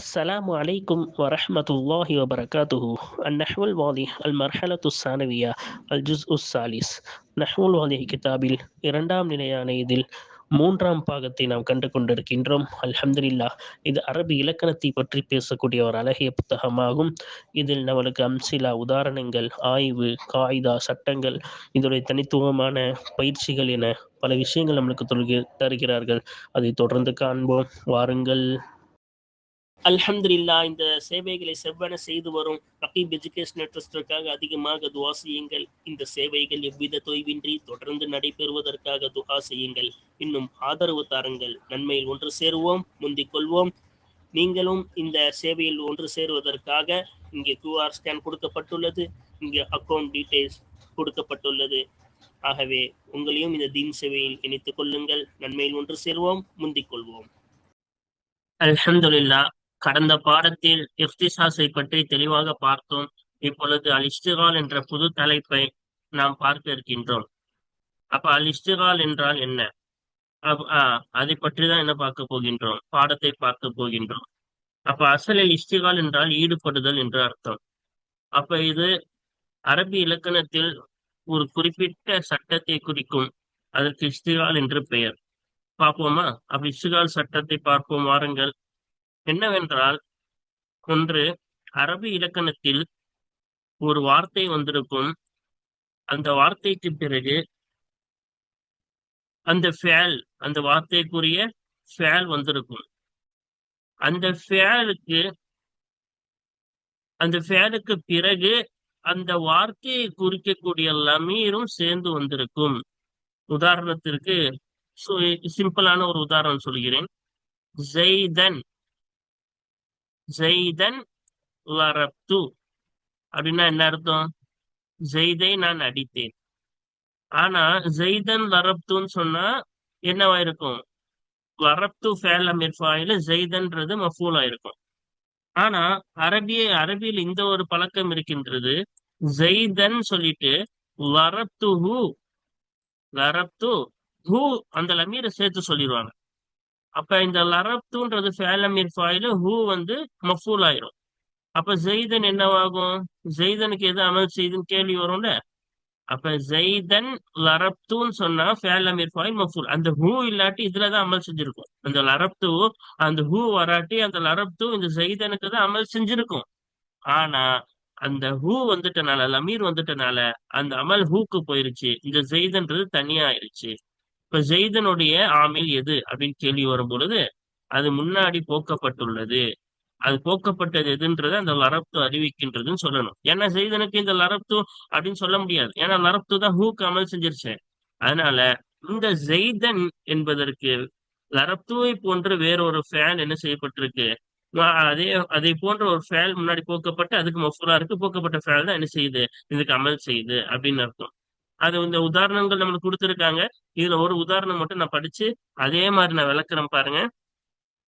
السلام عليكم ورحمة الله وبركاته. النحو الواضح المرحلة الثانوية الجزء الثالث. நஹ்வு الواضح கிதாபில் இரண்டாம் நிலையான இதில் மூன்றாம் பாகத்தை நாம் கண்டு கொண்டிருக்கின்றோம். அல்ஹம்துலில்லாஹ். இது அரபி இலக்கணத்தை பற்றி பேசக்கூடிய ஒரு அழகிய புத்தகமாகும். இதில் நம்மளுக்கு அம்சிலா, உதாரணங்கள், ஆய்வு, காயிதா, சட்டங்கள், இதனுடைய தனித்துவமான பயிற்சிகள் என பல விஷயங்கள் நம்மளுக்கு தருகிறார்கள். அதை தொடர்ந்து காண்போம், வாருங்கள். அல்ஹம்துலில்லாஹ். இந்த சேவைகளை செவ்வன செய்து வரும் ரகீப் எஜுகேஷனல் ட்ரஸ்டிற்காக அதிகமாக துஆ செய்யுங்கள். இந்த சேவைகள் எவ்வித தொய்வின்றி தொடர்ந்து நடைபெறுவதற்காக துஆ செய்யுங்கள். இன்னும் ஆதரவு தாருங்கள். நன்மையில் ஒன்று சேருவோம், முந்திக் கொள்வோம். நீங்களும் இந்த சேவையில் ஒன்று சேருவதற்காக இங்கே QR ஸ்கேன் கொடுக்கப்பட்டுள்ளது, இங்கே அக்கௌண்ட் டீடைல்ஸ் கொடுக்கப்பட்டுள்ளது. ஆகவே உங்களையும் இந்த தீன் சேவையில் இணைத்துக் கொள்ளுங்கள். நன்மையில் ஒன்று சேருவோம், முந்திக் கொள்வோம். அல்ஹம்துலில்லாஹ். கடந்த பாடத்தில் இஃப்திசாஸை பற்றி தெளிவாக பார்த்தோம். இப்பொழுது அல் இஸ்திகால் என்ற புது தலைப்பை நாம் பார்க்க இருக்கின்றோம். அப்ப அல் இஸ்திகால் என்றால் என்ன? அதை பற்றி தான் என்ன பார்க்க போகின்றோம், பாடத்தை பார்க்க போகின்றோம். அப்ப அசலில் இஸ்திகால் என்றால் ஈடுபடுதல் என்று அர்த்தம். அப்ப இது அரபி இலக்கணத்தில் ஒரு குறிப்பிட்ட சட்டத்தை குறிக்கும். அதற்கு இஸ்திகால் என்று பெயர். பார்ப்போமா? அப்ப இஸ்திகால் சட்டத்தை பார்ப்போம், வாருங்கள். என்னவென்றால், ஒன்று, அரபி இலக்கணத்தில் ஒரு வார்த்தை வந்திருக்கும். அந்த வார்த்தைக்கு பிறகு அந்த வார்த்தைக்குரிய ஃபேல் வந்திருக்கும். அந்த ஃபேலுக்கு பிறகு அந்த வார்த்தையை குறிக்கக்கூடிய லமீரும் சேர்ந்து வந்திருக்கும். உதாரணத்திற்கு சிம்பிளான ஒரு உதாரணம் சொல்கிறேன். ஜெய்தன் லரப்து அப்படின்னா என்ன அர்த்தம்? ஜெய்தை நான் அடித்தேன். ஆனா ஜெய்தன் லரப்துன்னு சொன்னா என்னவா இருக்கும்? லரப்து ஃபேல் அமீர் ஃபாயில், ஜெய்தன்றது மஃபூலா இருக்கும். ஆனா அரபியில் இந்த ஒரு பழக்கம் இருக்கின்றது. ஜெய்தன் சொல்லிட்டு லரப்து ஹூ அந்த லமீரை சேர்த்து சொல்லிடுவாங்க. அப்ப இந்த லரப்துன்றது ஃபேல் அமீர் ஃபாயில், ஹூ வந்து மஃபூல் ஆயிரும். அப்ப ஜெய்தன் என்னவாகும்? ஜெய்தனுக்கு எது அமல் செய்துன்னு கேள்வி வரும்ல. அப்ப ஜெய்தன் லரப்துன்னு சொன்னா ஃபேல் அமீர் ஃபாயில் மஃபூல். அந்த ஹூ இல்லாட்டி இதுலதான் அமல் செஞ்சிருக்கும். அந்த லரப்து, அந்த ஹூ வராட்டி அந்த லரப்து இந்த ஜெய்தனுக்கு தான் அமல் செஞ்சிருக்கும். ஆனா அந்த ஹூ வந்துட்டனால, லமீர் வந்துட்டனால அந்த அமல் ஹூக்கு போயிருச்சு. இந்த ஜெய்தன்றது தனியா ஆயிருச்சு. இப்ப ஜெய்தனுடைய ஆமில் எது அப்படின்னு கேள்வி வரும் பொழுது அது முன்னாடி போக்கப்பட்டுள்ளது. அது போக்கப்பட்டது எதுன்றது அந்த லரப்து அறிவிக்கின்றதுன்னு சொல்லணும். ஏன்னா ஜெய்தனுக்கு இந்த லரப்து அப்படின்னு சொல்ல முடியாது. ஏன்னா லரப்து தான் ஹூக்கு அமல் செஞ்சிருச்சு. அதனால இந்த ஜெய்தன் என்பதற்கு லரப்துவை போன்று வேறொரு ஃபேல் என்ன செய்யப்பட்டிருக்கு? அதை போன்ற ஒரு ஃபேல் முன்னாடி போக்கப்பட்டு அதுக்கு மஃபூலா இருக்கு. போக்கப்பட்ட ஃபேல் தான் என்ன செய்யுது? இதுக்கு அமல் செய்யுது அப்படின்னு அர்த்தம். அது இந்த உதாரணங்கள் நம்மளுக்கு கொடுத்துருக்காங்க. இதுல ஒரு உதாரணம் மட்டும் நான் படிச்சு அதே மாதிரி நான் விளக்குறேன், பாருங்க.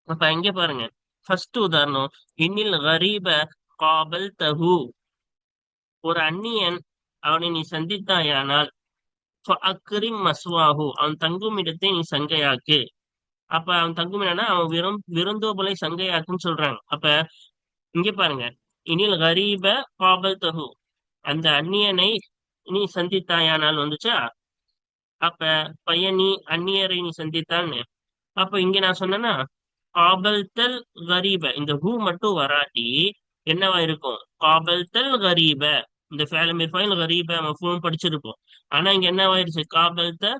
அப்ப இங்க பாருங்க, ஃபர்ஸ்ட் உதாரணம், இன்னில் கரீப காபல் தஹு. ஒரு அந்நியன் அவனை நீ சந்தித்தாயானால் அக்ரிம் மஸ்வாஹு, அவன் தங்கும் இடத்தை நீ சங்கையாக்கு. அப்ப அவன் தங்கும் இடம்னா அவன் விருந்தோபலை சங்கையாக்குன்னு சொல்றாங்க. அப்ப இங்க பாருங்க, இனில் கரீப காபல் தஹு, அந்த அந்நியனை நீ சந்தித்தாயானால் வந்துச்சா? அப்ப பையனி அந்நியரை நீ சந்தித்தான்னு. அப்ப இங்க நான் சொன்னேன்னா காபல்தல் கரீப, இந்த ஹூ மட்டும் வராட்டி என்னவா இருக்கும்? காபல்தல் கரீப, இந்த ஃபேலமீர் ஃபைல் கரீப மஃபூலும் படிச்சிருப்போம். ஆனா இங்க என்னவாயிருச்சு? காபல்த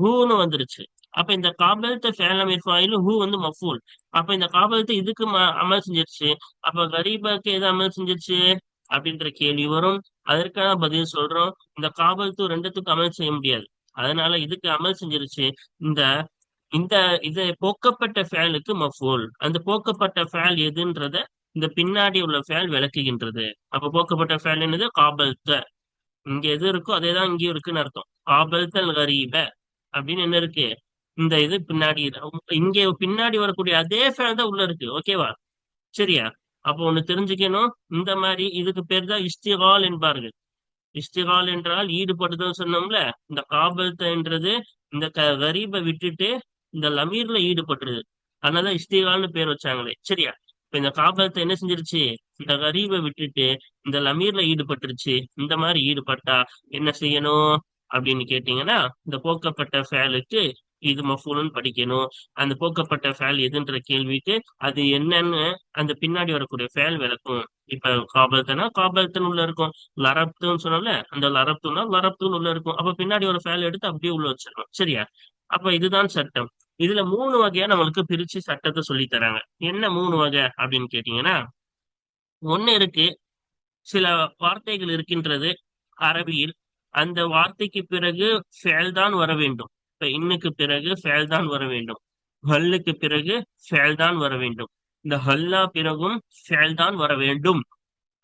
ஹூன்னு வந்துருச்சு. அப்ப இந்த காபல்த ஃபேலமீர் ஃபைல், ஹூ வந்து மஃபூல். அப்ப இந்த காபல்த இதுக்கு அமல் செஞ்சிருச்சு. அப்ப கரீபாக்கு எது அமல் செஞ்சிருச்சு அப்படின்ற கேள்வி வரும். அதற்கான பதில் சொல்றோம். இந்த காபல்து ரெண்டுத்துக்கும் அமல் செய்ய முடியாது. அதனால இதுக்கு அமல் செஞ்சிருச்சு. இந்த இந்த இது போக்கப்பட்ட ஃபேலுக்கு மஃபூல். அந்த போக்கப்பட்ட ஃபேல் எதுன்றத இந்த பின்னாடி உள்ள ஃபேல் விளக்குகின்றது. அப்ப போக்கப்பட்ட ஃபேல் என்னது? காபல்த. இங்க எது இருக்கோ அதேதான் இங்கேயும் இருக்குன்னு அர்த்தம். காபல்தல் கரீப அப்படின்னு என்ன இருக்கு? இந்த இது பின்னாடி இங்க பின்னாடி வரக்கூடிய அதே ஃபேல் தான் உள்ள இருக்கு. ஓகேவா? சரியா? அப்போ ஒண்ணு தெரிஞ்சுக்கணும். இந்த மாதிரி இதுக்கு பேர் தான் இஸ்திகால் என்பார்கள். இஸ்திகால் என்றால் ஈடுபடுதல் சொன்னோம்ல. இந்த காபல்த என்றது இந்த கரீபை விட்டுட்டு இந்த லமீர்ல ஈடுபட்டுருது. அதனால இஸ்திகால்னு பேர் வச்சாங்களே. சரியா? இப்ப இந்த காபலத்தை என்ன செஞ்சிருச்சு, இந்த கரீபை விட்டுட்டு இந்த லமீர்ல ஈடுபட்டுருச்சு. இந்த மாதிரி ஈடுபட்டா என்ன செய்யணும் அப்படின்னு கேட்டீங்கன்னா, இந்த போக்கப்பட்ட ஃபேலுக்கு இது மஃபூலுன்னு படிக்கணும். அந்த போக்கப்பட்ட ஃபேல் எதுன்ற கேள்விக்கு அது என்னன்னு அந்த பின்னாடி வரக்கூடிய ஃபேல் விளக்கும். இப்ப காபல்தனா காபல்தன் உள்ள இருக்கும். லரப்துன்னு சொன்னோம்ல, அந்த லரப்துன்னா லரப்துன்னு உள்ள இருக்கும். அப்ப பின்னாடி ஒரு ஃபேல் எடுத்து அப்படியே உள்ள வச்சிடணும். சரியா? அப்ப இதுதான் சட்டம். இதுல 3 வகையா நம்மளுக்கு பிரிச்சு சட்டத்தை சொல்லி தராங்க. என்ன 3 வகை அப்படின்னு கேட்டீங்கன்னா, ஒண்ணு இருக்கு, சில வார்த்தைகள் இருக்கின்றது அரபியில். அந்த வார்த்தைக்கு பிறகு ஃபேல் தான் வர வேண்டும். இப்ப இன்னுக்கு பிறகு ஃபேல் தான் வர வேண்டும். ஹல்லுக்கு பிறகு ஃபேல் தான் வர வேண்டும். இந்த ஹல்லா பிறகும் ஃபேல் தான் வர வேண்டும்.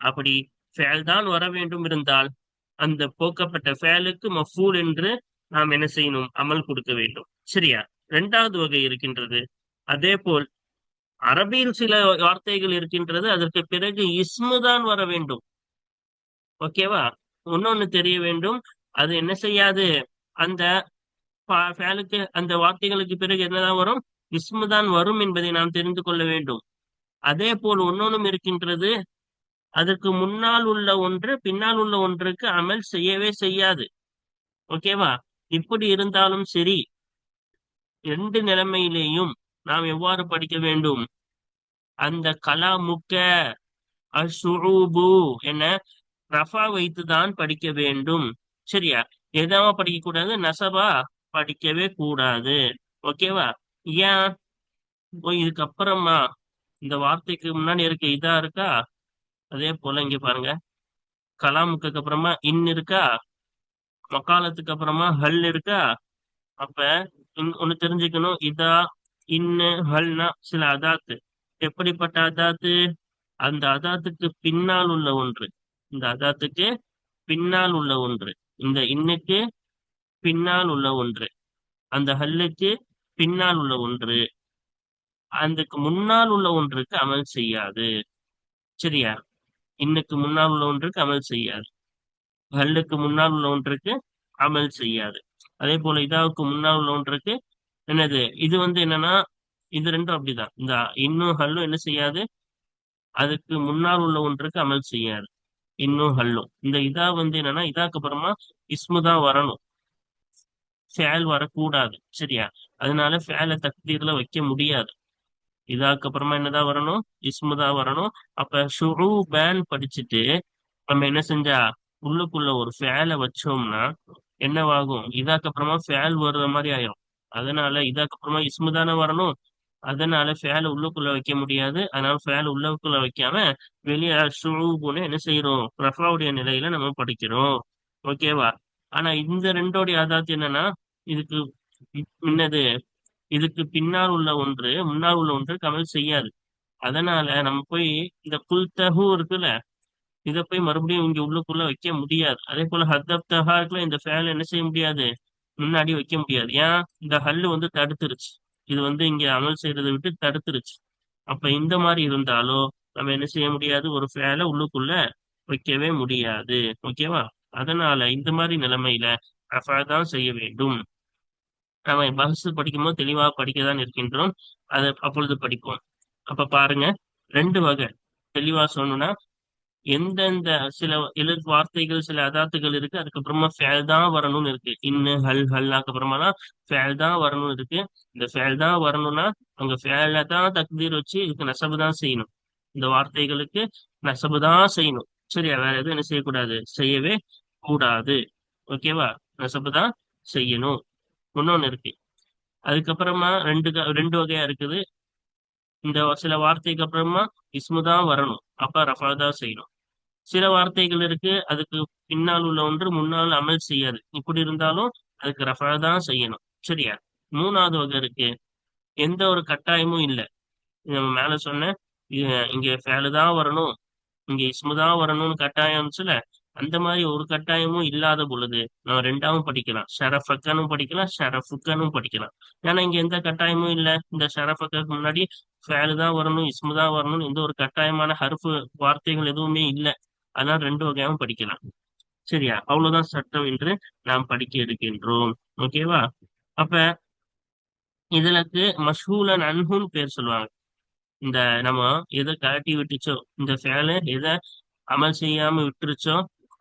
அப்படி ஃபேல் தான் வர வேண்டும் இருந்தால் அந்த போக்கப்பட்ட ஃபேலுக்கு மஃபூல் என்று நாம் என்ன செய்யணும், அமல் கொடுக்க வேண்டும். சரியா? இரண்டாவது வகை இருக்கின்றது. அதே போல் அரபியில் சில வார்த்தைகள் இருக்கின்றது, அதற்கு பிறகு இஸ்மு தான் வர வேண்டும். ஓகேவா? இன்னொன்னு தெரிய வேண்டும், அது என்ன செய்யாது, அந்த ஃபேலுக்கு அந்த வார்த்தைகளுக்கு பிறகு என்னதான் வரும், இஸ்மு தான் வரும் என்பதை நாம் தெரிந்து கொள்ள வேண்டும். அதே போல் இன்னொன்னும் இருக்கின்றது, அதற்கு முன்னால் உள்ள ஒன்று பின்னால் உள்ள ஒன்றுக்கு அமல் செய்யவே செய்யாது. ஓகேவா? இப்படி இருந்தாலும் சரி, ரெண்டு நிலைமையிலேயும் நாம் எவ்வாறு படிக்க வேண்டும், அந்த கலாமுக்க அஷுபு என ரஃபா வைத்துதான் படிக்க வேண்டும். சரியா? எதாவ படிக்க கூடாது, நசபா படிக்கவே கூடாது. ஓகேவா? ஏன்? இதுக்கப்புறமா இந்த வார்த்தைக்கு முன்னாடி இருக்க இதா இருக்கா, அதே போல இங்க பாருங்க, கலாமுக்கு அப்புறமா இன் இருக்கா, மக்காலத்துக்கு அப்புறமா ஹல் இருக்கா. அப்ப ஒண்ணு தெரிஞ்சுக்கணும், இதா இன்னு ஹல்னா சில அதாத்து. எப்படிப்பட்ட அதாத்து? அந்த அதாத்துக்கு பின்னால் உள்ள ஒன்று, இந்த அதாத்துக்கு பின்னால் உள்ள ஒன்று, இந்த இன்னுக்கு பின்னால் உள்ள ஒன்று, அந்த ஹல்லுக்கு பின்னால் உள்ள ஒன்று, அதுக்கு முன்னால் உள்ள ஒன்றுக்கு அமல் செய்யாது. சரியா? இன்னுக்கு முன்னால் உள்ள ஒன்றுக்கு அமல் செய்யாது, ஹல்லுக்கு முன்னால் உள்ள ஒன்றுக்கு அமல் செய்யாது. அதே போல இதாவுக்கு முன்னால் உள்ள ஒன்றுக்கு என்னது, இது என்னன்னா, இது ரெண்டும் அப்படிதான். இந்த இன்னும் ஹல்லும் என்ன செய்யாது, அதுக்கு முன்னால் உள்ள ஒன்றுக்கு அமல் செய்யாது. இன்னும் ஹல்லும் இந்த இதா என்னன்னா, இதாக்கு அப்புறமா இஸ்மு தான் வரணும், ஃபேல் வரக்கூடாது. சரியா? அதனால ஃபேலை தக்தீர்ல வைக்க முடியாது. இதாக்கு அப்புறமா என்னதான் வரணும், இஸ்மு தான் வரணும். அப்ப ஷுரு பேன் படிச்சுட்டு நம்ம என்ன செஞ்சா, உள்ளுக்குள்ள ஒரு ஃபேலை வச்சோம்னா என்னவாகும், இதாக்கு அப்புறமா ஃபேல் வர்ற மாதிரி ஆயிரும். அதனால இதாக்கு அப்புறமா இஸ்மு தானே வரணும். அதனால ஃபேலை உள்ளுக்குள்ள வைக்க முடியாது. அதனால ஃபேலை உள்ளுக்குள்ள வைக்காம வெளியே ஷுருன்னு என்ன செய்யறோம், ரஃபாவுடைய நிலையில நம்ம படிக்கிறோம். ஓகேவா? ஆனா இந்த ரெண்டோடைய ஆதாத்து என்னன்னா, இதுக்கு முன்னது, இதுக்கு பின்னால் உள்ள ஒன்று முன்னால் உள்ள ஒன்று கமல் செய்யாது. அதனால நம்ம போய் இந்த புல்தஹு இருக்குல்ல, இதை போய் மறுபடியும் இங்க உள்ளுக்குள்ள வைக்க முடியாது. அதே போல ஹத்தப் தஹாக்குல இந்த ஃபேல் என்ன செய்ய முடியாது, முன்னாடி வைக்க முடியாது. ஏன்? இந்த ஹல்லு தடுத்துருச்சு. இது இங்க அமல் செய்யறதை விட்டு தடுத்துருச்சு. அப்ப இந்த மாதிரி இருந்தாலோ நம்ம என்ன செய்ய முடியாது, ஒரு ஃபேலை உள்ளுக்குள்ள வைக்கவே முடியாது. ஓகேவா? அதனால இந்த மாதிரி நிலைமையில ரஃபா தான் செய்ய வேண்டும். நம்ம பஹ்ஸ் படிக்கும்போது தெளிவாக படிக்கதான் இருக்கின்றோம். அதை அப்பொழுது படிப்போம். அப்ப பாருங்க, ரெண்டு வகை தெளிவா சொல்லணும்னா, எந்தெந்த சில வார்த்தைகள் சில அதாத்துகள் இருக்கு, அதுக்கப்புறமா ஃபேல் தான் வரணும்னு இருக்கு. இன்னு ஹல் ஹல்லாக்கு அப்புறமா தான் ஃபேல் தான் வரணும்னு இருக்கு. இந்த ஃபேல் தான் வரணும்னா அங்க ஃபேல தான் தக்தீர் வச்சு இதுக்கு நசபு தான் செய்யணும். இந்த வார்த்தைகளுக்கு நசபு தான் செய்யணும். சரியா? வேற எதுவும் என்ன செய்யக்கூடாது, செய்யவே கூடாது. ஓகேவா? நசபு தான் செய்யணும். இன்னொன்னு இருக்கு, அதுக்கப்புறமா ரெண்டு வகையா இருக்குது. இந்த சில வார்த்தைக்கு அப்புறமா இஸ்மு தான் வரணும், அப்ப ரஃபா தான் செய்யணும். சில வார்த்தைகள் இருக்கு, அதுக்கு பின்னால் உள்ள ஒன்று முன்னால் அமல் செய்யாது. இப்படி இருந்தாலும் அதுக்கு ரஃபா தான் செய்யணும். சரியா? மூணாவது வகை இருக்கு, எந்த ஒரு கட்டாயமும் இல்லை. நம்ம மேல சொன்ன இங்க ஃபேலு தான் வரணும், இங்க இஸ்மு தான் வரணும்னு கட்டாயம் இருந்துச்சுல, அந்த மாதிரி ஒரு கட்டாயமும் இல்லாத பொழுது நம்ம ரெண்டாவும் படிக்கலாம். ஷரஃபக்கனும் படிக்கலாம், ஷரஃபுக்கனும் படிக்கலாம். ஏன்னா இங்க எந்த கட்டாயமும் இல்லை. இந்த ஷரஃபக்கு முன்னாடி ஃபேலு தான் வரணும், இஸ்மு தான் வரணும்னு எந்த ஒரு கட்டாயமான ஹர்ஃபு வார்த்தைகள் எதுவுமே இல்லை. அதனால ரெண்டு வகையாவும் படிக்கலாம். சரியா? அவ்வளவுதான் சட்டம் என்று நாம் படிக்க இருக்கின்றோம். ஓகேவா? அப்ப இதுலக்கு மஷ்ஹூலன் அன்ஹுன்னு பேர் சொல்லுவாங்க. இந்த நம்ம எதை கழட்டி விட்டுச்சோ, இந்த ஃபேலை எதை அமல் செய்யாம விட்டுருச்சோ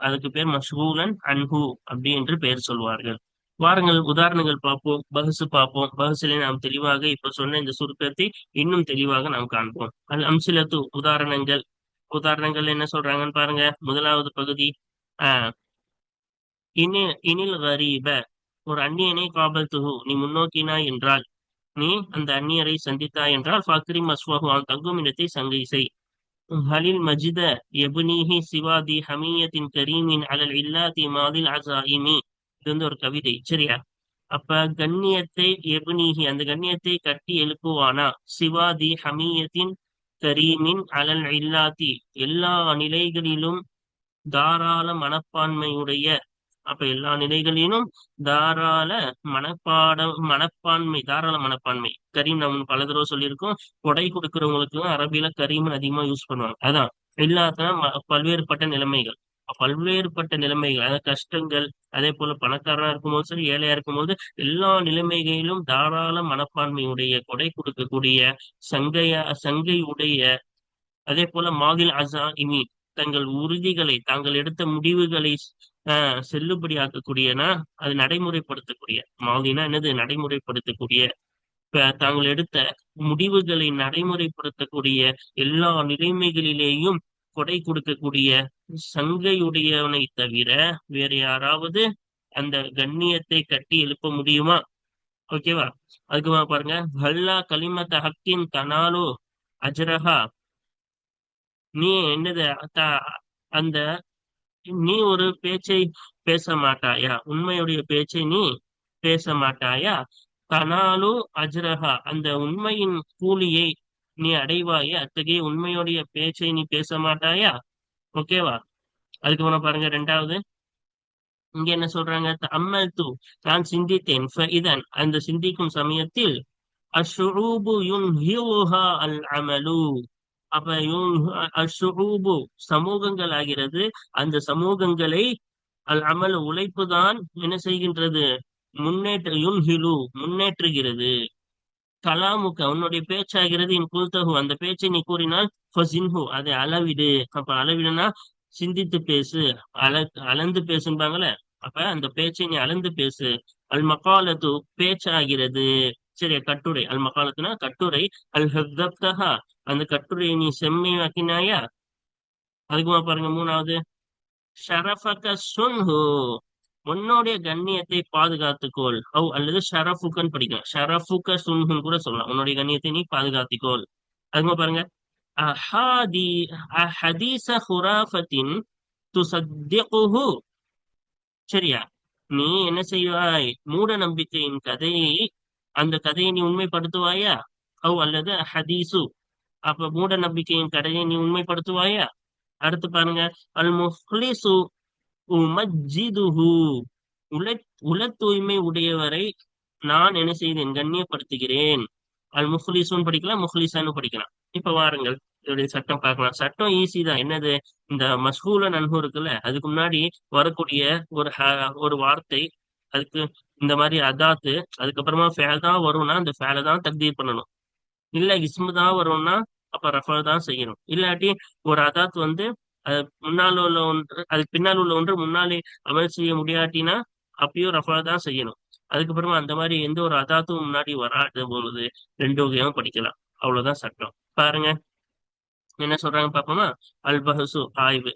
அதுக்கு பேர் மஷ்கூலன் அன்ஹு அப்படி என்று பெயர் சொல்வார்கள். வாருங்கள் உதாரணங்கள் பார்ப்போம், பஹசு பார்ப்போம். பஹசிலே நாம் தெளிவாக இப்ப சொன்ன இந்த சுருக்கத்தை இன்னும் தெளிவாக நாம் காண்போம். அல் அம்சிலத்து உதாரணங்கள். உதாரணங்கள் என்ன சொல்றாங்கன்னு பாருங்க. முதலாவது பகுதி, ஆஹ் இனில் கரீப, ஒரு அந்நியனை காபல் துஹு, நீ முன்னோக்கினாய் என்றால், நீ அந்த அந்நியரை சந்தித்தாய் என்றால், ஃபாக்ரி மஸ்வஹு, அவன் தங்கும் இடத்தை சங்கை செய். ஹலில் மஜித எபுனிஹி சிவாதி ஹமியத்தின் கரீமின் அலல் இல்லாதி மாதில் அசாயிமி. இது வந்து ஒரு கவிதை, சரியா? அப்ப கண்ணியத்தை எபுனிஹி, அந்த கண்ணியத்தை கட்டி எழுப்புவானா, சிவாதி ஹமியத்தின் கரீமின் அலல் இல்லாதி, எல்லா நிலைகளிலும் தாராள மனப்பான்மையுடைய. அப்ப எல்லா நிலைகளிலும் தாராள தாராள மனப்பான்மை. கரீம் நம்ம பல தடவை சொல்லியிருக்கோம். கொடை கொடுக்கிறவங்களுக்கு அரபியில கரீம்னு அதிகமா யூஸ் பண்ணுவாங்க. அதான் எல்லாத்தன பல்வேறுபட்ட நிலைமைகள். பல்வேறுபட்ட நிலைமைகள், அதாவது கஷ்டங்கள், அதே போல பணக்காரனா இருக்கும்போது சரி, ஏழையா இருக்கும்போது, எல்லா நிலைமைகளிலும் தாராள மனப்பான்மையுடைய, கொடை கொடுக்கக்கூடிய, சங்கை உடைய, அதே போல மாதில் அசா இமி, தங்கள் உறுதிகளை, தாங்கள் எடுத்த முடிவுகளை செல்லுபடியாக்கக்கூடியனா, அது நடைமுறைப்படுத்தக்கூடிய. மாதினா என்னது? நடைமுறைப்படுத்தக்கூடிய. தாங்கள் எடுத்த முடிவுகளை நடைமுறைப்படுத்தக்கூடிய, எல்லா நிலைமைகளிலேயும் கொடை கொடுக்கக்கூடிய சங்கையுடையவனை தவிர வேற யாராவது அந்த கண்ணியத்தை கட்டி எழுப்ப முடியுமா? ஓகேவா? அதுக்கு பாருங்க, ஹல்லா கலிமத்த ஹக்கின் தனாலோ அஜரஹா, நீ என்னது அந்த நீ ஒரு பேச்சை பேச மாட்டாயா? உண்மையுடைய பேச்சை நீ பேச மாட்டாயா? தனாலு அஜ்ரஹா, அந்த உண்மையின் கூலியை நீ அடைவாயா? அத்தகைய உண்மையுடைய பேச்சை நீ பேச மாட்டாயா? ஓகேவா? அதுக்கு முன்ன பாருங்க, ரெண்டாவது இங்க என்ன சொல்றாங்க? அம்மல் தூ, நான் சிந்தித்தேன். இதன், அந்த சிந்திக்கும் சமயத்தில் அஷ்ஷுஊபு யுன்ஹிலுஹா அல் அமலு, அப்ப அஷ்ஷுஊபு சமூகங்கள் ஆகிறது. அந்த சமூகங்களை அல் அமல் உழைப்பு தான் என்ன செய்கின்றது? முன்னேற்றுகிறது. கலாமுக, உன்னுடைய பேச்சாகிறது. இன் குல்தஹு, அந்த பேச்சை நீ கூறினால், ஃபசின்ஹு, அதை அளவிடு. அப்ப அளவிடுனா சிந்தித்து பேசு, அள அளந்து பேசும்பாங்கல்ல. அப்ப அந்த பேச்சை நீ அளந்து பேசு. அல் மகாலத்து, பேச்சாகிறது. சரி, கட்டுரை. அல் மகாலத்துனா கட்டுரை. அல் ஹப்தப்தஹா, அந்த கட்டுரையை நீ செம்மையாக்கினாயா? அதுக்குமா பாருங்க, மூணாவது ஷரஃபக சுன்ஹு, உன்னுடைய கண்ணியத்தை பாதுகாத்துக்கோள். அல்லது ஷரஃபுக்கன்னு படிக்கலாம். ஷரஃபுக்க சுன்ஹுன்னு கூட சொல்லலாம். உன்னுடைய கண்ணியத்தை நீ பாதுகாத்துக்கோள். அதுமா பாருங்க, அஹாதி அஹதீஸ ஹுராஃபத்தின் துசத்திகுஹு, சரியா? நீ என்ன செய்வாய்? மூட நம்பிக்கையின் கதையை, அந்த கதையை நீ உண்மைப்படுத்துவாயா? அல்லது ஹதீசு, அப்ப மூட நம்பிக்கையின் கதையை நீ உண்மைப்படுத்துவாயா? அடுத்து பாருங்க, அல் முஃப்லிசு உமஜ்ஜிதுஹு, உல உல தூய்மை உடையவரை நான் என்ன செய்தேன்? கண்ணியப்படுத்துகிறேன். அல் முஃப்லிசுன்னு படிக்கலாம், முஃப்லிசான்னு படிக்கலாம். இப்ப வாருங்கள், இதோடைய சட்டம் பார்க்கலாம். சட்டம் ஈஸி தான். என்னது? இந்த மஷ்ஹூல நன்ஹு இருக்குல்ல, அதுக்கு முன்னாடி வரக்கூடிய ஒரு வார்த்தை, அதுக்கு இந்த மாதிரி அதாத்து, அதுக்கப்புறமா ஃபேல் தான் வரும்னா அந்த ஃபேலை தான் தக்தீர் பண்ணணும். இல்ல இஸ்மு தான் வரும்னா அப்ப ரஃபா தான் செய்யணும். இல்லாட்டி ஒரு அதாத் வந்து அது முன்னால் உள்ள ஒன்று, அதுக்கு பின்னால் உள்ள ஒன்று முன்னாலே அமல் செய்ய முடியாட்டினா அப்பயும் ரஃபா தான் செய்யணும். அதுக்கப்புறமா அந்த மாதிரி எந்த ஒரு அதாத்தும் முன்னாடி வராத பொழுது ரெண்டு வகையாவும் படிக்கலாம். அவ்வளவுதான் சட்டம். பாருங்க என்ன சொல்றாங்க பாப்போமா. அல் பஹசு, ஆய்வு.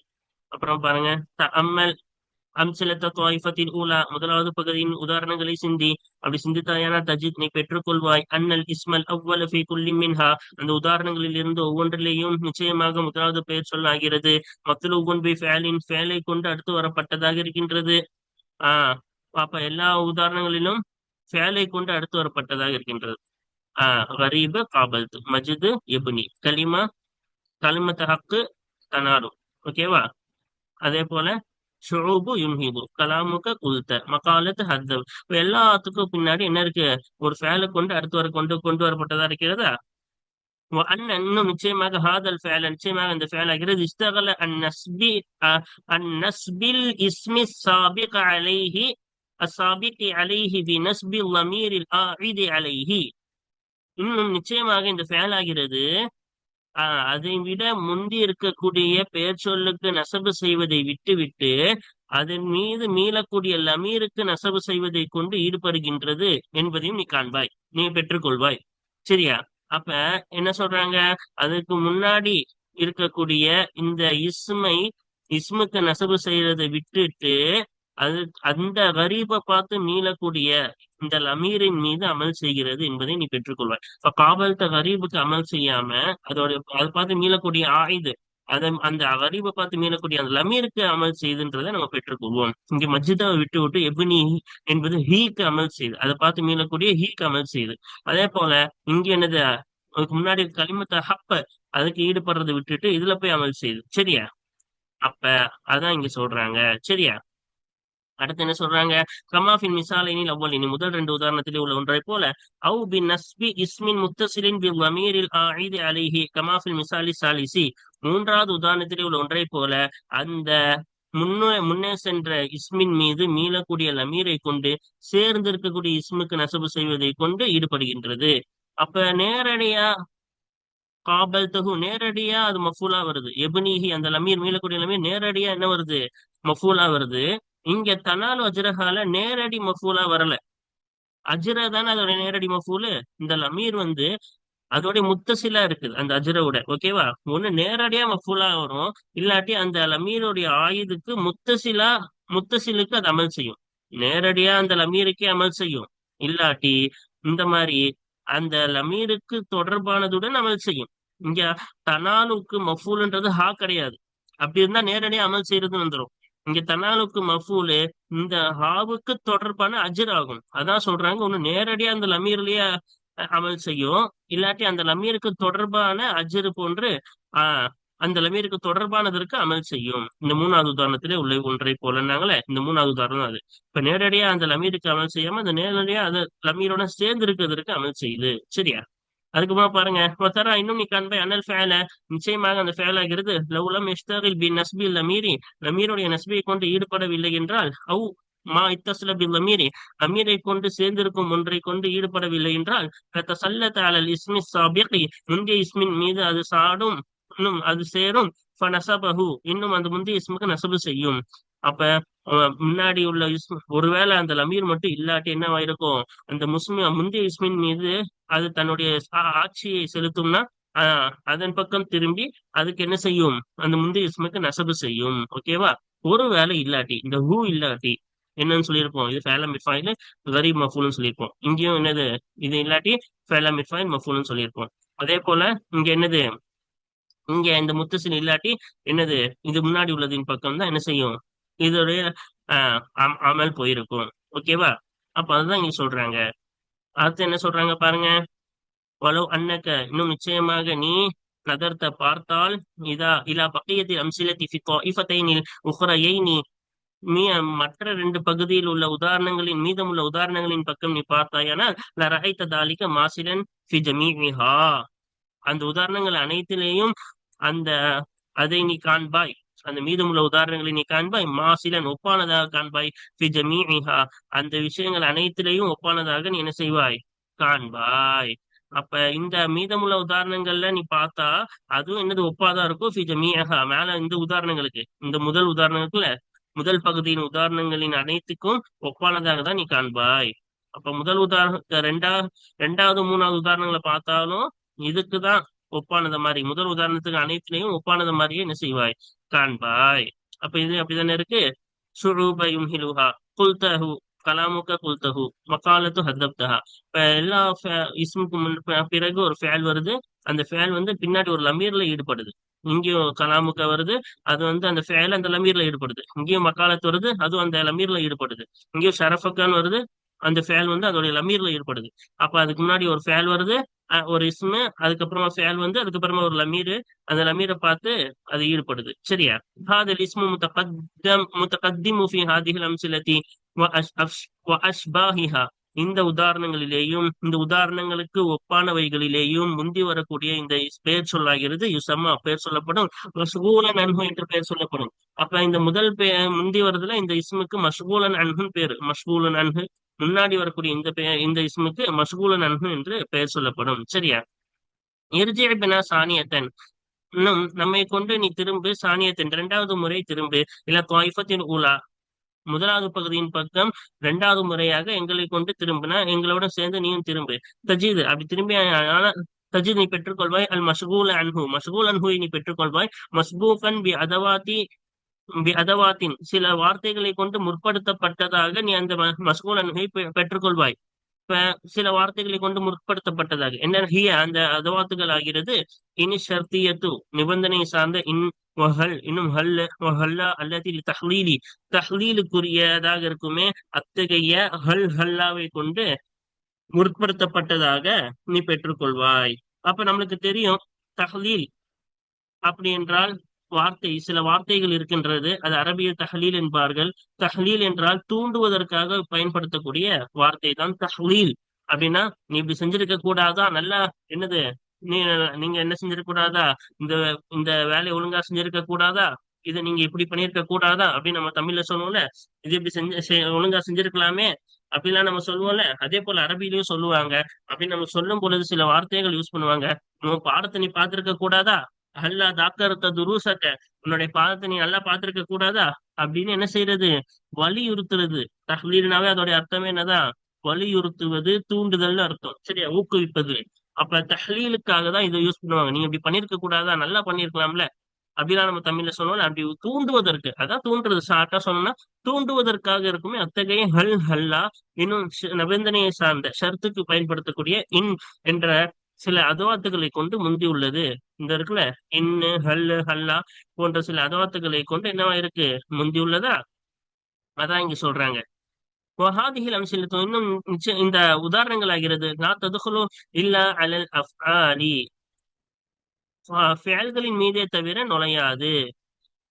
அப்புறம் பாருங்க, தஅம்மல் அம்சிலத்த துவாயிஃபத்தில் ஊலா, முதலாவது பகுதியின் உதாரணங்களை சிந்தி. அப்படி சிந்தித்தாயானா தஜித், நீ பெற்றுக்கொள்வாய். அன்னல் இஸ்மல் அவ்வல ஃபீ குல்லி மின்ஹா, அந்த உதாரணங்களில் இருந்து ஒவ்வொன்றிலேயும் நிச்சயமாக முதலாவது பெயர் சொல்லாகிறது. மத்லூபுன் பி ஃபேலின், ஃபேலை கொண்டு அடுத்து வரப்பட்டதாக இருக்கின்றது. அப்ப எல்லா உதாரணங்களிலும் ஃபேலை கொண்டு அடுத்து வரப்பட்டதாக இருக்கின்றது. கரீபு காபல்து, மஜிது எபுனி, கலிமத் ஹக்கு தனாரு. ஓகேவா? அதே போல ஷுஊபு யுன்ஹிபு, கலாமுக குல்த, மகாலத்து ஹத்தப். எல்லாத்துக்கும் பின்னாடி என்ன இருக்கு? ஒரு ஃபேலை கொண்டு அடுத்து வர கொண்டு வரப்பட்டதா இருக்கிறதா? இன்னும் நிச்சயமாக ஹாதல் ஃபேல, நிச்சயமாக இந்த ஃபேல் ஆகிறது. இஸ்தகல அந்நஸ்பில் இஸ்மி சாபிக் அலைஹி அஸ்ஸாபிகி அலைஹி பி நஸ்பில் லமீரில் ஆஇதி அலைஹி. இன்னும் நிச்சயமாக இந்த ஃபேல் ஆகிறது அதை விட முந்தி இருக்கக்கூடிய பெயர் சொல்லுக்கு நசபு செய்வதை விட்டுவிட்டு அதன் மீது மீளக்கூடிய லமீருக்கு நசபு செய்வதை கொண்டு ஈடுபடுகின்றது என்பதையும் நீ காண்பாய், நீ பெற்றுக்கொள்வாய். சரியா? அப்ப என்ன சொல்றாங்க, அதுக்கு முன்னாடி இருக்கக்கூடிய இந்த இஸ்முக்கு நசபு செய்யறதை விட்டுட்டு அது அந்த கரீபை பார்த்து மீளக்கூடிய இந்த லமீரின் மீது அமல் செய்கிறது என்பதை நீ பெற்றுக்கொள்வாய். இப்ப காபல்த கரீபுக்கு அமல் செய்யாம அதோட அதை பார்த்து மீளக்கூடிய ஆயுது அந்த கரீபை பார்த்து மீளக்கூடிய அந்த லமீருக்கு அமல் செய்துன்றதை நம்ம பெற்றுக்கொள்வோம். இங்க மஜ்ஜிதாவை விட்டு விட்டு எப்னி என்பது ஹீக்கு அமல் செய்யுது, அதை பார்த்து மீளக்கூடிய ஹீக்கு அமல் செய்யுது. அதே போல இங்க என்னது, அதுக்கு முன்னாடி கலிமத்தை ஹப்ப அதுக்கு ஈடுபடுறதை விட்டுட்டு இதுல போய் அமல் செய்யுது. சரியா? அப்ப அதான் இங்க சொல்றாங்க. சரியா? அடுத்து என்ன சொல்றாங்க, கமாஃபின் மிசாலினில் அவ்வளினி முதல் ரெண்டு உதாரணத்திலே உள்ள ஒன்றை போல அவு பின் நஸ்பி இஸ்மின் முத்தசிலின் பில் வமீரில் ஆயிது அலிஹி கமாஃபில் மிசாலி சாலிசி மூன்றாவது உதாரணத்திலே உள்ள ஒன்றை போல அந்த முன்னே சென்ற இஸ்மின் மீது மீளக்கூடிய லமீரை கொண்டு சேர்ந்து இருக்கக்கூடிய இஸ்முக்கு நசபு செய்வதை கொண்டு ஈடுபடுகின்றது. அப்ப நேரடியா காபல் தகு நேரடியா அது மஃபூலா வருது. எபுனிஹி அந்த லமீர் மீளக்கூடிய லமீர் நேரடியா என்ன வருது, மஃபூலா வருது. இங்க தனாலு அஜ்ரஹால நேரடி மஃபூலா வரல. அஜ்ர தானே அதோட நேரடி மஃபூலு. இந்த லமீர் வந்து அதோட முத்தசிலா இருக்குது அந்த அஜ்ரவோட. ஓகேவா? ஒண்ணு நேரடியா மஃபூலா வரும், இல்லாட்டி அந்த லமீருடைய ஆயுதுக்கு முத்தசிலுக்கு அது அமல் செய்யும். நேரடியா அந்த லமீருக்கே அமல் செய்யும், இல்லாட்டி இந்த மாதிரி அந்த லமீருக்கு தொடர்பானதுடன் அமல் செய்யும். இங்க தனாலுக்கு மஃபூல்ன்றது ஹா கிடையாது. அப்படி இருந்தா நேரடியா அமல் செய்யறது வந்துடும். இங்க தனாலுக்கு மஃபூலு இந்த ஹாவுக்கு தொடர்பான அஜர் ஆகும். அதான் சொல்றாங்க, ஒண்ணு நேரடியா அந்த லமீர்லயே அமல் செய்யும், இல்லாட்டி அந்த லமீருக்கு தொடர்பான அஜர் போன்று அந்த லமீருக்கு தொடர்பானதற்கு அமல் செய்யும். இந்த மூணாவது உதாரணத்திலே உள்ள ஒன்றை போலன்னாங்களே, இந்த மூணாவது உதாரணம் அது. இப்ப நேரடியா அந்த லமீருக்கு அமல் செய்யாம அந்த நேரடியா அந்த லமீரோட சேர்ந்து இருக்கிறதுக்கு அமல் செய்யுது. சரியா? அதுக்கப்புறம் பாருங்க, வத்தரா இன்னும் நீ காண்பை அனல் ஃபேல நிச்சயமாக அந்த ஃபேலாகிறது லவுலம் எஸ்தகில் பி நஸ்பி லமீரி லமீருடைய நஸ்பியை கொண்டு ஈடுபடவில்லை என்றால் அவு மா இத்தஸ்ல பி லமீரி அமீரை கொண்டு சேர்ந்திருக்கும் ஒன்றை கொண்டு ஈடுபடவில்லை என்றால் தசல்லத அலல் இஸ்மி சாபிகி முந்தைய இஸ்மின் மீது அது சாடும், இன்னும் அது சேரும். ஃபனசபஹு இன்னும் அந்த முந்தைய இஸ்முக்கு நசபு செய்யும். அப்ப முன்னாடி உள்ள ஒருவேளை அந்த லமீர் மட்டும் இல்லாட்டி என்னவாயிருக்கும், அந்த முந்தைய இஸ்மின் மீது அது தன்னுடைய ஆட்சியை செலுத்தும்னா அதன் பக்கம் திரும்பி அதுக்கு என்ன செய்யும், அந்த முந்தைய இஸ்முக்கு நசபு செய்யும். ஓகேவா? ஒருவேளை இல்லாட்டி இந்த ஹூ இல்லாட்டி என்னன்னு சொல்லியிருப்போம், இது ஃபேல மிஃபாயில் கரீப் மஃபூல்னு சொல்லியிருப்போம். இங்கேயும் என்னது, இது இல்லாட்டி ஃபேல மிஃபாயில் மஃபூல்னு சொல்லியிருப்போம். அதே போல இங்க என்னது, இங்க இந்த முத்தசில் இல்லாட்டி என்னது, இது முன்னாடி உள்ளதின் பக்கம் தான் என்ன செய்யும், இதோடைய அமல் போயிருக்கும். ஓகேவா? அப்ப அதுதான் இங்க சொல்றாங்க. அடுத்து என்ன சொல்றாங்க பாருங்க, வலோ அன்னக்க இன்னும் நிச்சயமாக நீ நகர்த்த பார்த்தால் இலா பக்கியத்தில் அம்சிலத்தி ஃபி தாயிஃபத்தைனில் உஹ்ரயைனி நீ மற்ற ரெண்டு பகுதியில் உள்ள உதாரணங்களின் மீதமுள்ள உதாரணங்களின் பக்கம் நீ பார்த்தாயானால் லரஹைத தாலிக மாசிலன் ஃபி ஜமீஇஹா அந்த உதாரணங்கள் அனைத்திலேயும் அந்த அதை நீ காண்பாய். அந்த மீதமுள்ள உதாரணங்களை நீ காண்பாய், மாசிலன் ஒப்பானதாக காண்பாய், ஃபி ஜமீஇஹா அந்த விஷயங்கள் அனைத்திலேயும் ஒப்பானதாக நீ என்ன செய்வாய், காண்பாய். அப்ப இந்த மீதமுள்ள உதாரணங்கள்ல நீ பார்த்தா அதுவும் என்னது ஒப்பாதான் இருக்கும். ஃபி ஜமீஇஹா மேல இந்த உதாரணங்களுக்கு, இந்த முதல் உதாரணத்துல முதல் பகுதியின் உதாரணங்களின் அனைத்துக்கும் ஒப்பானதாக தான் நீ காண்பாய். அப்ப முதல் உதாரண ரெண்டாவது மூணாவது உதாரணங்களை பார்த்தாலும் இதுக்குதான் ஒப்பானது மாதிரி, முதல் உதாரணத்துக்கு அனைத்திலையும் ஒப்பானது மாதிரியே என்ன செய்வாய், காண்பாய். அப்ப இது அப்படித்தானே இருக்கு. சுரூபயும் ஹிலுஹா குல்தஹு கலாமுக குல்தஹு மகாலத்து ஹத்தப்தஹா. இப்ப எல்லா இஸ்முக்கு பிறகு ஒரு ஃபேல் வருது, அந்த ஃபேல் வந்து பின்னாடி ஒரு லமீர்ல ஈடுபடுது. இங்கேயும் கலாமுக்க வருது, அது வந்து அந்த ஃபேல் அந்த லமீர்ல ஈடுபடுது. இங்கேயும் மக்காலத்து வருது, அதுவும் அந்த லமீர்ல ஈடுபடுது. இங்கேயும் ஷரஃபக்கான் வருது, அந்த ஃபேல் வந்து அதோடைய லமீர்ல ஈடுபடுது. அப்ப அதுக்கு முன்னாடி ஒரு ஃபேல் வருது, ஒரு இஸ்மு, அதுக்கப்புறமா ஃபேல் வந்து அதுக்கப்புறமா ஒரு லமீரு, அந்த லமீரை பார்த்து அது ஈடுபடுது. சரியா? ஹாதல் இஸ்மு முத்தகத்திமு ஃபி ஹாதிஹில் அம்சிலதி வ அஷ்பாஹிஹா இந்த உதாரணங்களிலேயும் இந்த உதாரணங்களுக்கு ஒப்பானவைகளிலேயும் முந்தி வரக்கூடிய இந்த பெயர் சொல்லாகிறது யுசம்மா பெயர் சொல்லப்படும், மஷ்கூலன் அன்ஹு என்று பெயர் சொல்லப்படும். அப்ப இந்த முதல் முந்தி வருதுல இந்த இஸ்முக்கு மஷ்கூலன் அன்ஹுன்னு பேரு. மஷ்கூலன் அன்ஹு முன்னாடி வரக்கூடிய இந்த இஸ்முக்கு மஷ்கூலன் அன்ஹு என்று பெயர் சொல்லப்படும். சரியா? இறுதி பினா சானியத்தன், இன்னும் நம்மை கொண்டு நீ திரும்பு, சானியத்தின் இரண்டாவது முறை திரும்பு, இல்ல துவாயிஃபத்தின் ஊலா, முதலாவது பகுதியின் பக்கம் இரண்டாவது முறையாக எங்களை கொண்டு திரும்பினா எங்களோட சேர்ந்து நீயும் திரும்பு. தஜீது, அப்படி திரும்பி ஆனா தஜீத் நீ பெற்றுக்கொள்வாய். அல் மஷ்கூல் அன்ஹு, மஷ்கூல் அன்ஹுவை நீ பெற்றுக்கொள்வாய். மஸ்பூகன் பி அதவாத்தின், சில வார்த்தைகளை கொண்டு முற்படுத்தப்பட்டதாக நீ அந்த மஷ்கூல் அன்ஹுவை பெற்றுக்கொள்வாய். இப்ப சில வார்த்தைகளை கொண்டு முற்படுத்தப்பட்டதாக என்ன ஹிய அந்த அதவாத்துகள் ஆகிறது. இனி ஷர்த்தியத்து, நிபந்தனை சார்ந்த இன் வஹல், இன்னும் ஹல் வஹல்லா அல்லது தஹ்லீலி, தஹ்லீலுக்குரியதாக இருக்குமே அத்தகைய ஹல் ஹல்லாவை கொண்டு முற்படுத்தப்பட்டதாக நீ பெற்றுக்கொள்வாய். அப்ப நம்மளுக்கு தெரியும் தஹ்லீல் அப்படி என்றால் வார்த்தை, சில வார்த்தைகள் இருக்கின்றது, அது அரபியில் தஹ்லீல் என்பார்கள். தஹ்லீல் என்றால் தூண்டுவதற்காக பயன்படுத்தக்கூடிய வார்த்தை தான் தஹ்லீல். அப்படின்னா நீ இப்படி செஞ்சிருக்க கூடாதா, நல்லா என்னது, நீ நீங்க என்ன செஞ்சிருக்க கூடாதா, இந்த இந்த வேலையை ஒழுங்கா செஞ்சிருக்க கூடாதா, இதை நீங்க இப்படி பண்ணிருக்க கூடாதா அப்படின்னு நம்ம தமிழ்ல சொல்லுவோம்ல. இது இப்படி ஒழுங்கா செஞ்சிருக்கலாமே அப்படிலாம் நம்ம சொல்லுவோம்ல. அதே போல அரபிலையும் சொல்லுவாங்க. அப்படின்னு நம்ம சொல்லும் பொழுது சில வார்த்தைகள் யூஸ் பண்ணுவாங்க. உன் பாடத்தை நீ பார்த்திருக்க கூடாதா, அல்லா தாக்கரத்த துருசக்க, உன்னுடைய பாதத்தை நீ நல்லா பார்த்திருக்க கூடாதா அப்படின்னு என்ன செய்யறது, வலியுறுத்துறது. தஹ்லீல்னாவே அதோடைய அர்த்தமே என்னதான், வலியுறுத்துவது, தூண்டுதல்னு அர்த்தம். சரியா, ஊக்குவிப்பது. அப்ப தஹ்லீலுக்காக தான் இதை யூஸ் பண்ணுவாங்க. நீங்க இப்படி பண்ணிருக்க கூடாதா, நல்லா பண்ணிருக்கலாம்ல அப்படிலாம் நம்ம தமிழ்ல சொல்லுவோம். அப்படி தூண்டுவதற்கு, அதான் தூண்டுறது, ஷார்ட்டா சொல்லணும்னா தூண்டுவதற்காக இருக்குமே அத்தகைய ஹல் ஹல்லா, இன்னும் நிபந்தனையை சார்ந்த ஷர்த்துக்கு பயன்படுத்தக்கூடிய இன் என்ற சில அதவாத்துகளை கொண்டு முந்தி உள்ளது. இந்த இருக்குல்ல, இன்னு ஹல்லு ஹல்லா போன்ற சில அதவாத்துகளை கொண்டு என்னவா இருக்கு, முந்தி உள்ளதா, அதான் இங்க சொல்றாங்க. வஹாதிஹில் அம்சிலத்து, இன்னும் இந்த உதாரணங்கள் ஆகிறது. லா ததுகுலு இல்லா அலல் அஃஆலி, ஃபெயல்களின் மீதே தவிர நுழையாது.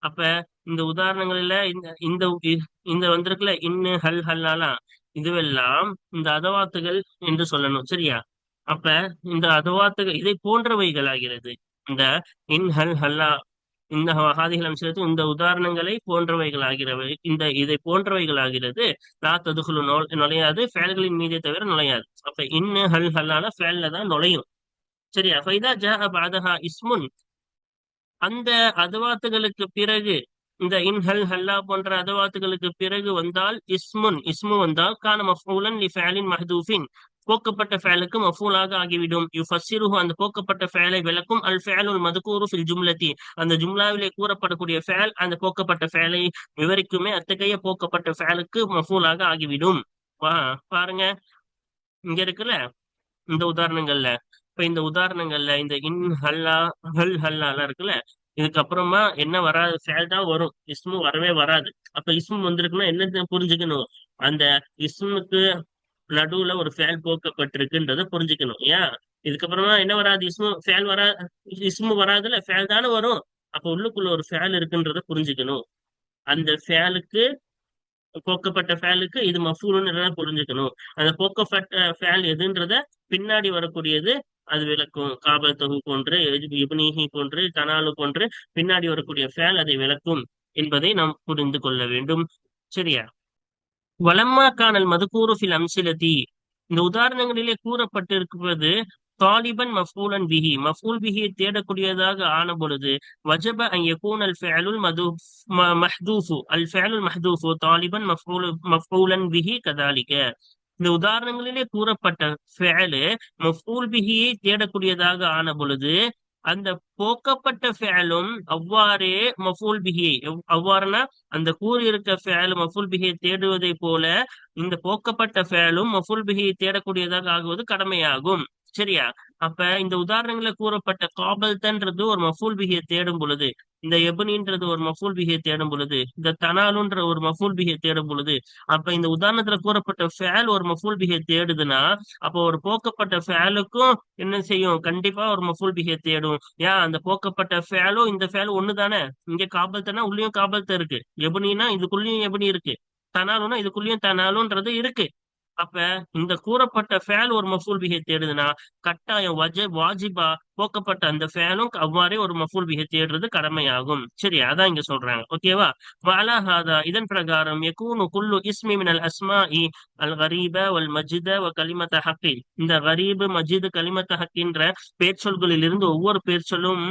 அப்ப இந்த உதாரணங்கள்ல இந்த இந்த இந்த வந்திருக்குல்ல இன்னு ஹல் ஹல்லாலாம், இதுவெல்லாம் இந்த அதவாத்துகள் என்று சொல்லணும். சரியா, அப்ப இந்த அதவாத்துகள் இதை போன்றவைகள் ஆகிறது. இந்த இன் ஹல் ஹல்லா, இந்த ஹாதிகள் அம்சத்து இந்த உதாரணங்களை போன்றவைகள் ஆகிறவை, இந்த இதை போன்றவைகள் ஆகிறது. லா ததுகுலு நுழையாது, ஃபேல்களின் மீதே தவிர நுழையாது. அப்ப இன்னு ஹல் ஹல்லால ஃபேல்ல தான் நுழையும். சரியா, ஃபைதா ஜா பாதஹா இஸ்முன், அந்த அதவாத்துகளுக்கு பிறகு, இந்த இன்ஹல் ஹல்லா போன்ற அதவாத்துகளுக்கு பிறகு வந்தால் இஸ்முன், இஸ்மு வந்தால் கான மஃபூலன் லி ஃபஅலின் மஹ்தூஃபின், போக்கப்பட்ட ஃபேலுக்கு மஃபூலாக ஆகிவிடும். யுஃபஸ்ஸிருஹு, அந்த போக்கப்பட்ட ஃபேலை விளக்கும். அல் ஃபஅலுல் மதுகூரு ஃபில் ஜும்லதி, அந்த ஜும்லாவிலே கூறப்படக்கூடிய ஃபேல் அந்த போக்கப்பட்ட ஃபேலை விவரிக்குமே அத்தகைய போக்கப்பட்ட ஃபேலுக்கு மஃபூலாக ஆகிவிடும். பாருங்க, இங்க இருக்குல்ல இந்த உதாரணங்கள்ல, இப்ப இந்த உதாரணங்கள்ல இந்த இன் ஹல்லா ஹல் ஹல்லாலாம் இருக்குல்ல, இதுக்கப்புறமா என்ன வராது, ஃபேல் தான் வரும், இஸ்மு வரவே வராது. அப்ப இஸ்மு வந்திருக்குன்னா என்ன புரிஞ்சுக்கணும், அந்த இஸ்முக்கு நடுவுல ஒரு ஃபேல் போக்கப்பட்டிருக்குன்றத புரிஞ்சுக்கணும். ஏன் இதுக்கப்புறமா என்ன வராது, இஸ்மு ஃபேல் வரா, இஸ்மு வராதுல, ஃபேல் தானே வரும். அப்ப உள்ளுக்குள்ள ஒரு ஃபேல் இருக்குன்றத புரிஞ்சுக்கணும். அந்த ஃபேலுக்கு, போக்கப்பட்ட ஃபேலுக்கு இது மஃபூலுன்னு புரிஞ்சுக்கணும். அந்த போக்கப்பட்ட ஃபேல் எதுன்றத பின்னாடி வரக்கூடியது அது விளக்கும். காபல் தொகு போன்று, இப்னிஹி போன்று, தனாலு போன்று பின்னாடி வரக்கூடிய ஃபேல் அதை விளக்கும் என்பதை நாம் புரிந்து கொள்ள வேண்டும். சரியா, வலம்மா கானல் மதுக்கூறு ஃபில் அம்சிலதி, இந்த உதாரணங்களிலே கூறப்பட்டிருப்பது தாலிபன் மஃபூலன் பிஹி, மஃபூல் பிஹி தேடக்கூடியதாக ஆன பொழுது, வஜப அன் யகூனல் ஃபிஅலுல் மஹ்தூஃபு, அல் ஃபிஅலுல் மஹ்தூஃபு தாலிபன் மஃபூலன் பிஹி கதாலிக, இந்த உதாரணங்களிலே கூறப்பட்ட ஃபிஅலு மஃபூல் பிஹியை தேடக்கூடியதாக ஆன பொழுது அந்த போக்கப்பட்ட ஃபேலும் அவ்வாறே மஃபூல் பிஹியை, அவ்வாறுனா அந்த கூறியிருக்க ஃபேலும் மஃபூல் பிஹியை தேடுவதை போல இந்த போக்கப்பட்ட ஃபேலும் மஃபூல் பிஹியை தேடக்கூடியதாக ஆகுவது கடமையாகும். சரியா, அப்ப இந்த உதாரணங்கள கூறப்பட்ட காபல்தன்றது ஒரு மஃபூல் பிஹியை தேடும் பொழுது, இந்த எபனின்றது ஒரு மஃபூல் பிஹியை தேடும் பொழுது, இந்த தனாலுன்ற ஒரு மஃபூல் பிஹியை தேடும் பொழுது, அப்ப இந்த உதாரணத்துல கூறப்பட்ட ஃபேல் ஒரு மஃபூல் பிஹியை தேடுதுன்னா அப்போ ஒரு போக்கப்பட்ட ஃபேலுக்கும் என்ன செய்யும், கண்டிப்பா ஒரு மஃபூல் பிஹியை தேடும். ஏன், அந்த போக்கப்பட்ட ஃபேலும் இந்த ஃபேலும் ஒண்ணுதானே. இங்க காபல்தனா உள்ளயும் காபல்த இருக்கு, எபனினா இதுக்குள்ளயும் எபனி இருக்கு, தனாலுனா இதுக்குள்ளயும் தனாலுன்றது இருக்கு. அப்ப இந்த கூறப்பட்ட ஃபேல் ஒரு மஃபூல் பிஹை தேடுதுன்னா கட்டாயம் வாஜிபா போக்கப்பட்ட அந்த ஃபேலும் அவ்வாறே ஒரு மஃபூல் பிஹை தேடுறது கடமையாகும். சரி, அதான் இங்க சொல்றாங்க. ஓகேவா? வஅலா ஹாதா, இதன் பிரகாரம் யகூனு குல்லு இஸ்மி மினல் அஸ்மாஇ அல் கரீப வல் மஜித வ கலிமத ஹக்கின், இந்த கரீபு மஜிது கலிமத ஹக்கின்ற பேர்ச்சொல்களில் இருந்து ஒவ்வொரு பேர்ச்சொல்லும்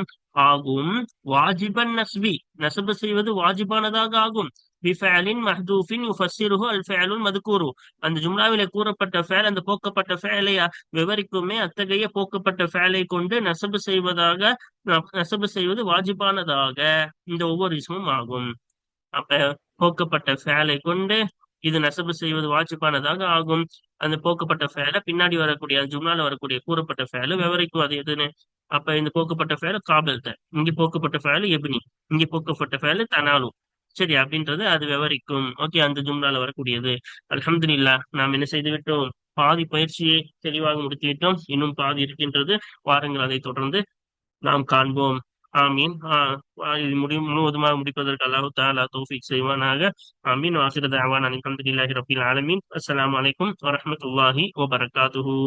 ஆகும். வாஜிபன் நஸ்பி, நஸ்பு செய்வது வாஜிபானதாக ஆகும். பிஃபஅலின் மஹ்தூஃபின் யுஃபஸ்ஸிருஹு அல் ஃபஅலுல் மذ்கூரு, அந்த ஜும்லாவிலே கூறப்பட்ட ஃபேல் அந்த போக்கப்பட்ட ஃபேலை விவரிக்குமே அத்தகைய போக்கப்பட்ட ஃபேலை கொண்டு நசபு செய்வதாக, நசபு செய்வது வாஜிபானதாக இந்த ஒவ்வொரு இஸ்மும் ஆகும். அப்ப போக்கப்பட்ட ஃபேலை கொண்டு இது நசபு செய்வது வாஜிபானதாக ஆகும். அந்த போக்கப்பட்ட ஃபேலை பின்னாடி வரக்கூடிய அந்த ஜும்லால வரக்கூடிய கூறப்பட்ட ஃபேலை விவரிக்கும் அது எதுன்னு. அப்ப இந்த போக்கப்பட்ட ஃபேலை காபில்த, இங்க போக்கப்பட்ட ஃபேலை எபினி, இங்க போக்கப்பட்ட ஃபேலை தனாலு. சரி, அப்படின்றது அது விவரிக்கும். ஓகே, அந்த ஜும்லால வரக்கூடியது. அல்ஹம்துலில்லாஹ், நாம் என்ன செய்து விட்டோம்? பாதி பயிற்சியை தெளிவாக முடித்து விட்டோம். இன்னும் பாதி இருக்கின்றது. வாருங்கள், அதை தொடர்ந்து நாம் காண்போம். ஆமீன். இது முழுவதுமாக முடிப்பதற்கு அல்லாஹ் தஆலா தௌஃபீக் செய்வானாக. ஆமீன். வாஹிரு தஅவானா அல்ஹம்துலில்லாஹி ரப்பில் ஆலமீன். அஸ்ஸலாமு அலைக்கும் வரஹ்மத்துல்லாஹி வபரகாத்துஹு.